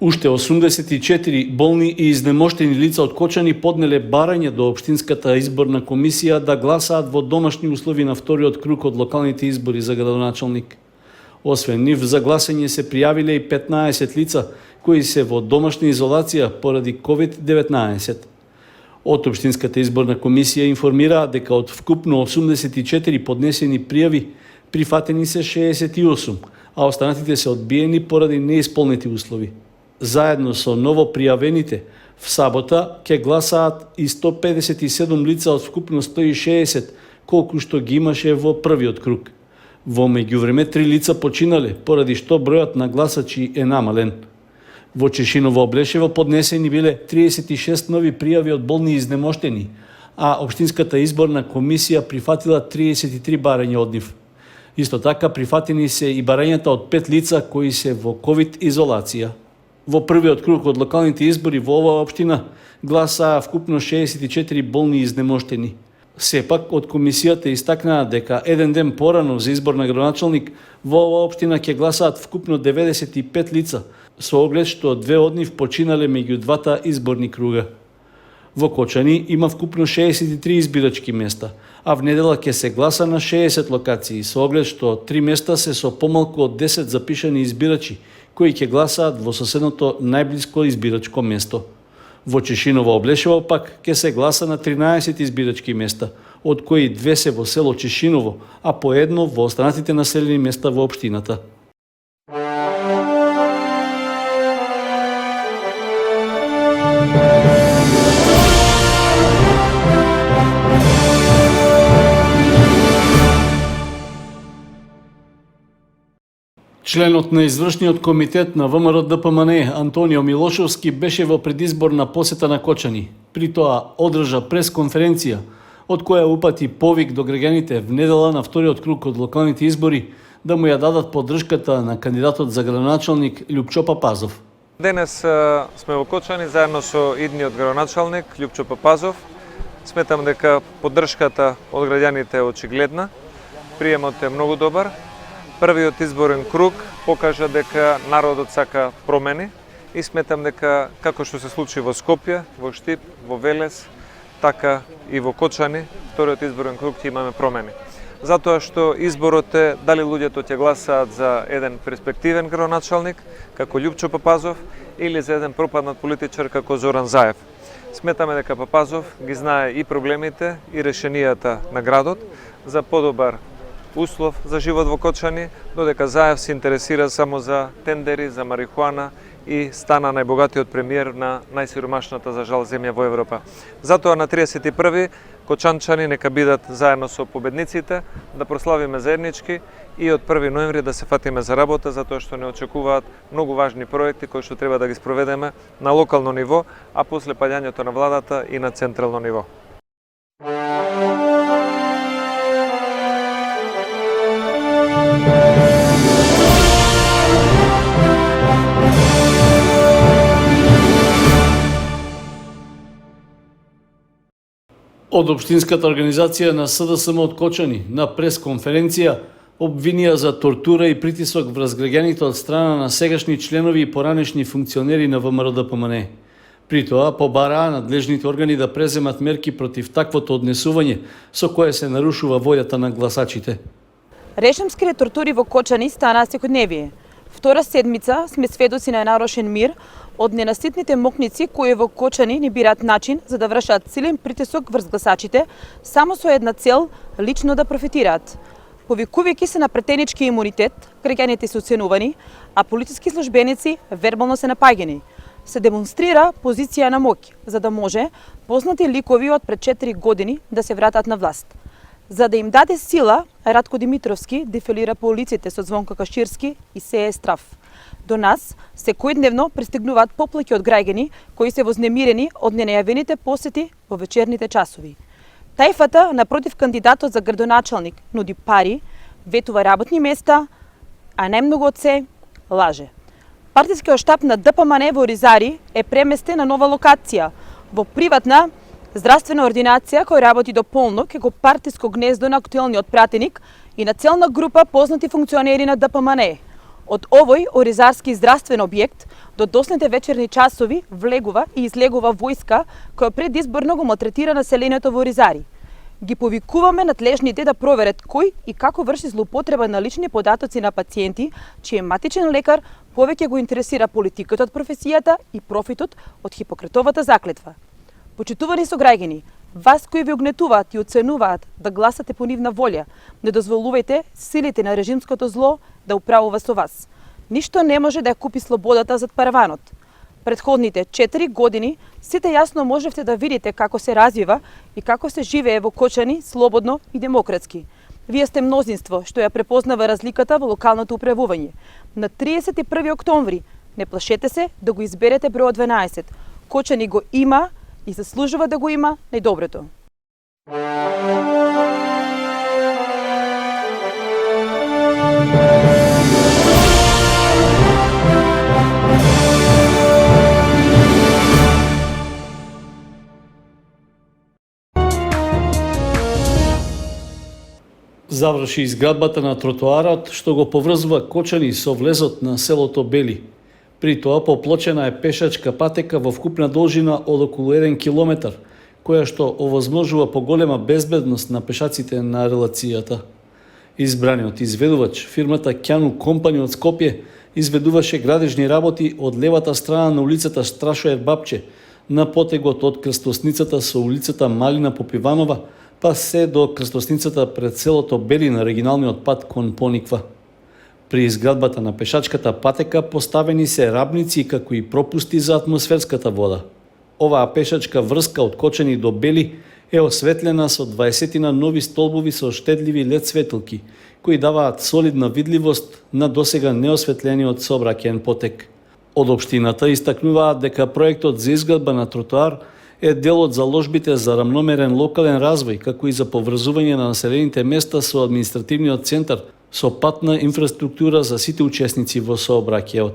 Уште 84 болни и изнемоштени лица од Кочани поднеле барање до Општинската изборна комисија да гласаат во домашни услови на вториот круг од локалните избори за градоначалник. Освен нив, за гласање се пријавиле и 15 лица кои се во домашна изолација поради COVID-19. Од Општинската изборна комисија информираа дека од вкупно 84 поднесени пријави, прифатени се 68, а останатите се одбиени поради неисполнети услови. Заедно со новопријавените, в сабота ќе гласаат и 157 лица од вкупно 160, колку што ги имаше во првиот круг. Во меѓувреме 3 лица починале, поради што бројот на гласачи е намален. Во Чешиново Облешево поднесени биле 36 нови пријави од болни и изнемоштени, а Општинската изборна комисија прифатила 33 барања од нив. Исто така прифатени се и барањата од 5 лица кои се во ковид изолација. Во првиот круг од локалните избори во оваа општина гласаа вкупно 64 болни и изнемоштени. Сепак, од комисијата истакнаа дека еден ден порано за избор на градоначалник во оваа општина ќе гласаат вкупно 95 лица, со оглед што 2 од нив починале меѓу двата изборни круга. Во Кочани има вкупно 63 избирачки места, а в недела ќе се гласа на 60 локации, со оглед што 3 места се со помалку од 10 запишани избирачи, кои ќе гласаат во соседното најблиско избирачко место. Во Чешиново Облешево пак ќе се гласа на 13 избирачки места, од кои 2 се во село Чешиново, а по едно во останатите населени места во општината. Членот на извршниот комитет на ВМРО ДПМН Антонио Милошовски беше во предизборна посета на Кочани. При тоа одржа пресконференција, од која упати повик до граѓаните в недела на вториот круг од локалните избори да му ја дадат поддршката на кандидатот за градоначалник Љупчо Папазов. Денес сме во Кочани заедно со идниот градоначалник Љупчо Папазов. Сметам дека поддршката од граѓаните е очигледна, приемот е многу добар. Првиот изборен круг покажа дека народот сака промени и сметам дека како што се случи во Скопје, во Штип, во Велес, така и во Кочани, вториот изборен круг ќе имаме промени. Затоа што изборот е дали луѓето ќе гласаат за еден перспективен градоначалник како Љупчо Папазов или за еден пропаднат политичар како Зоран Заев. Сметаме дека Папазов ги знае и проблемите и решенијата на градот за подобар услов за живот во Кочани, додека Заев се интересира само за тендери, за марихуана и стана најбогатиот премиер на најсиромашната за жал земја во Европа. Затоа на 31 кочанчани нека бидат заедно со победниците да прославиме заеднички и од 1 ноември да се фатиме за работа, затоа што не очекуваат многу важни проекти кои што треба да ги спроведеме на локално ниво, а после паѓањето на владата и на централно ниво. Од Општинската организација на СДСМ од Кочани на пресконференција обвинија за тортура и притисок врз граѓаните од страна на сегашни членови и поранешни функционери на ВМРО ДПМН. При тоа побараа надлежните органи да преземат мерки против таквото однесување со кое се нарушува волјата на гласачите. Решимските тортури во Кочани станаа секојдневие. Втора седмица сме сведоци на нарушен мир од ненаситните мокници кои во Кочани не бираат начин за да вршат силен притисок врз гласачите само со една цел – лично да профитираат. Повикувајќи се на претенички имунитет, граѓаните се уценувани, а полициски службеници вербално се напаѓани. Се демонстрира позиција на моќ, за да може познати ликови од пред 4 години да се вратат на власт. За да им даде сила, Радко Димитровски дефилира по улиците со Звонко Каширски и сее страв. До нас секојдневно пристигнуваат поплаќи од граѓани кои се вознемирени од ненајавените посети во вечерните часови. Тајфата напротив кандидатот за градоначалник нуди пари, ветува работни места, а најмногу од се лаже. Партискиот штаб на ДПМН во Ризари е преместен на нова локација, во приватна здравствена ординација која работи до полнок како партиско гнездо на актуелниот пратеник и на целна група познати функционери на ДПМН. Од овој оризарски здравствен објект до доцните вечерни часови влегува и излегува војска која предизборно го малтретира населението во Оризари. Ги повикуваме надлежните да проверат кој и како врши злоупотреба на лични податоци на пациенти, чиј матичен лекар повеќе го интересира политиката од професијата и профитот од Хипократовата заклетва. Почитувани сограѓани, вас кои ви огнетуваат и оценуваат да гласате по нивна волја, не дозволувајте силите на режимското зло да управува со вас. Ништо не може да ја купи слободата зад параванот. Предходните 4 години сите јасно можевте да видите како се развива и како се живее во Кочани слободно и демократски. Вие сте мнозинство што ја препознава разликата во локалното управување. На 31 октомври не плашете се да го изберете бројот 12. Кочани го има и заслужува да го има најдоброто. Заврши изградбата на тротоарот што го поврзува Кочани со влезот на селото Бели. При тоа поплочена е пешачка патека во вкупна должина од околу 1 километар, која што овозможува поголема безбедност на пешаците на релацијата. Избраниот изведувач, фирмата Кјану Компани од Скопје, изведуваше градежни работи од левата страна на улицата Страшоер Бапче, на потегот од крстосницата со улицата Малина Попиванова, па се до крстосницата пред селото Бели на регионалниот пат кон Пониква. При изградбата на пешачката патека поставени се рабници како и пропусти за атмосферската вода. Оваа пешачка врска од Кочани до Бели е осветлена со 20 нови столбови со штедливи лед светилки, кои даваат солидна видливост на досега неосветлениот сообраќаен потек. Од општината истакнуваат дека проектот за изградба на тротоар е дел од заложбите за рамномерен локален развој, како и за поврзување на населените места со административниот центар, со патна инфраструктура за сите учесници во сообраќајот.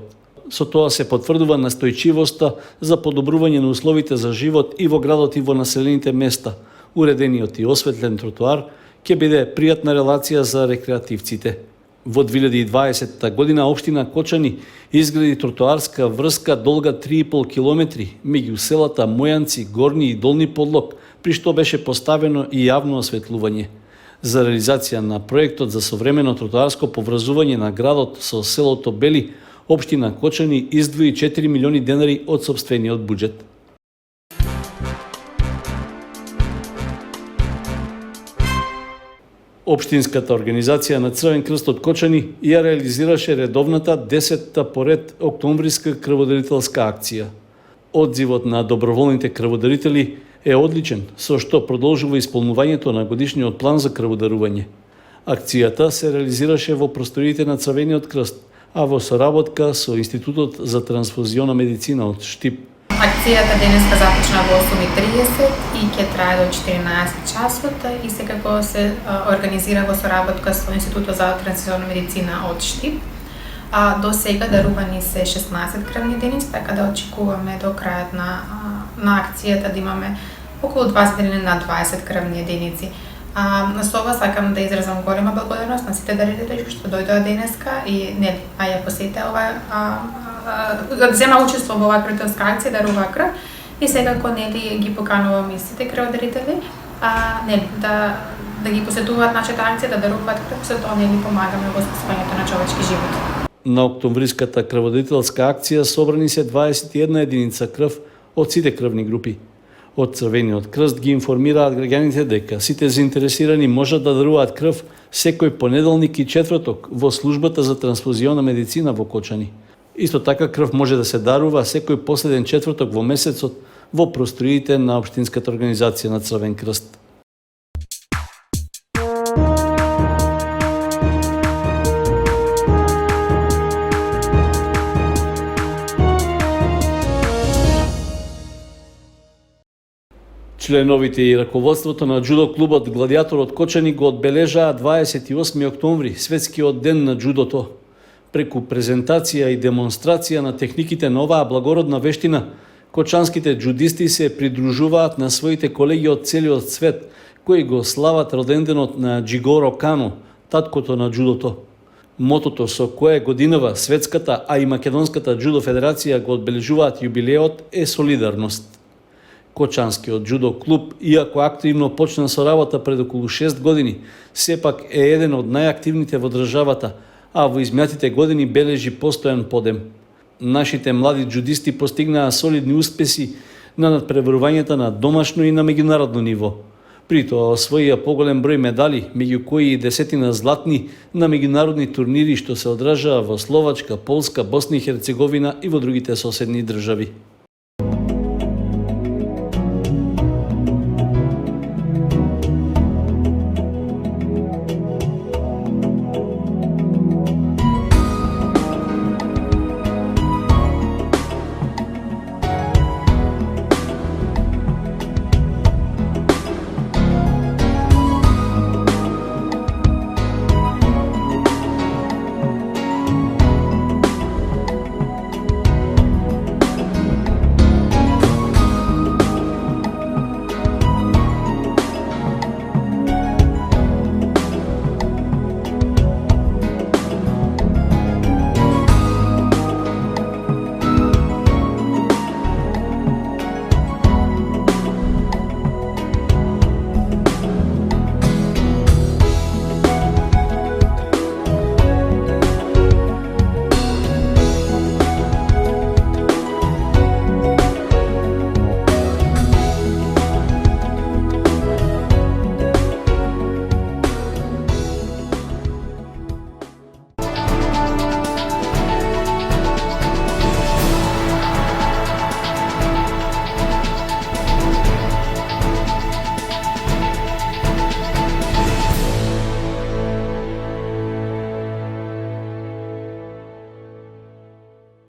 Со тоа се потврдува настојчивоста за подобрување на условите за живот и во градот и во населените места. Уредениот и осветлен тротоар ќе биде пријатна релација за рекреативците. Во 2020 година општина Кочани изгради тротоарска врска долга 3,5 километри меѓу селата Мојанци, Горни и Долни Подлог, при што беше поставено и јавно осветлување. За реализација на проектот за современо тротоарско поврзување на градот со селото Бели, општина Кочани издвои 4 милиони денари од сопствениот буџет. Општинската организација на Црвен крст од Кочани ја реализираше редовната 10-та поред октомвриска крводарителска акција. Одзивот на доброволните крводарители е одличен, со што продолжува исполнувањето на годишниот план за крводарување. Акцијата се реализираше во просториите на Црвениот крст, а во соработка со Институтот за трансфузиона медицина од Штип. Акцијата денеска започна во 8:30 и ќе трае до 14 часот и секако се организира во соработка со Институтот за трансфузиона медицина од Штип. До сега дарувани се 16 крвни единици, така да очекуваме до крајот на акцијата да имаме околу 20 дена на 20 крвни единици. Со ова сакам да изразам голема благодарност на сите дарители што дојдоа денеска и ја посете зема учество во оваа крводарителска акција, дарува крв и секако ги поканувам и сите крводарители да ги посетуваат нашата акција, да даруваат крв, со тоа ги помагаме во спасувањето на човечки живот. На октомвриската крводарителска акција собрани се 21 единица крв од сите крвни групи. Од Црвениот крст ги информираат граѓаните дека сите заинтересирани можат да даруваат крв секој понеделник и четврток во службата за трансфузиона медицина во Кочани. Исто така крв може да се дарува секој последен четврток во месецот во просториите на општинската организација на Црвен крст. Членовите и раководството на джудо клубот Гладиатор од Кочани го одбележаа 28 октомври, светскиот ден на джудото. Преку презентација и демонстрација на техниките на оваа благородна вештина, кочанските джудисти се придружуваат на своите колеги од целиот свет, кои го слават роденденот на Джигоро Кано, таткото на джудото. Мотото со кое годинава Светската, а и Македонската джудо федерација го одбележуваат јубилеот е солидарност. Кочанскиот джудо клуб, иако активно почна со работа пред околу 6 години, сепак е еден од најактивните во државата, а во изминатите години бележи постојан подем. Нашите млади джудисти постигнаа солидни успеси на надпреварувањата на домашно и на меѓународно ниво. При тоа освоија поголем број медали, меѓу кои и десетина златни на меѓународни турнири што се одржаа во Словачка, Полска, Босна и Херцеговина и во другите соседни држави.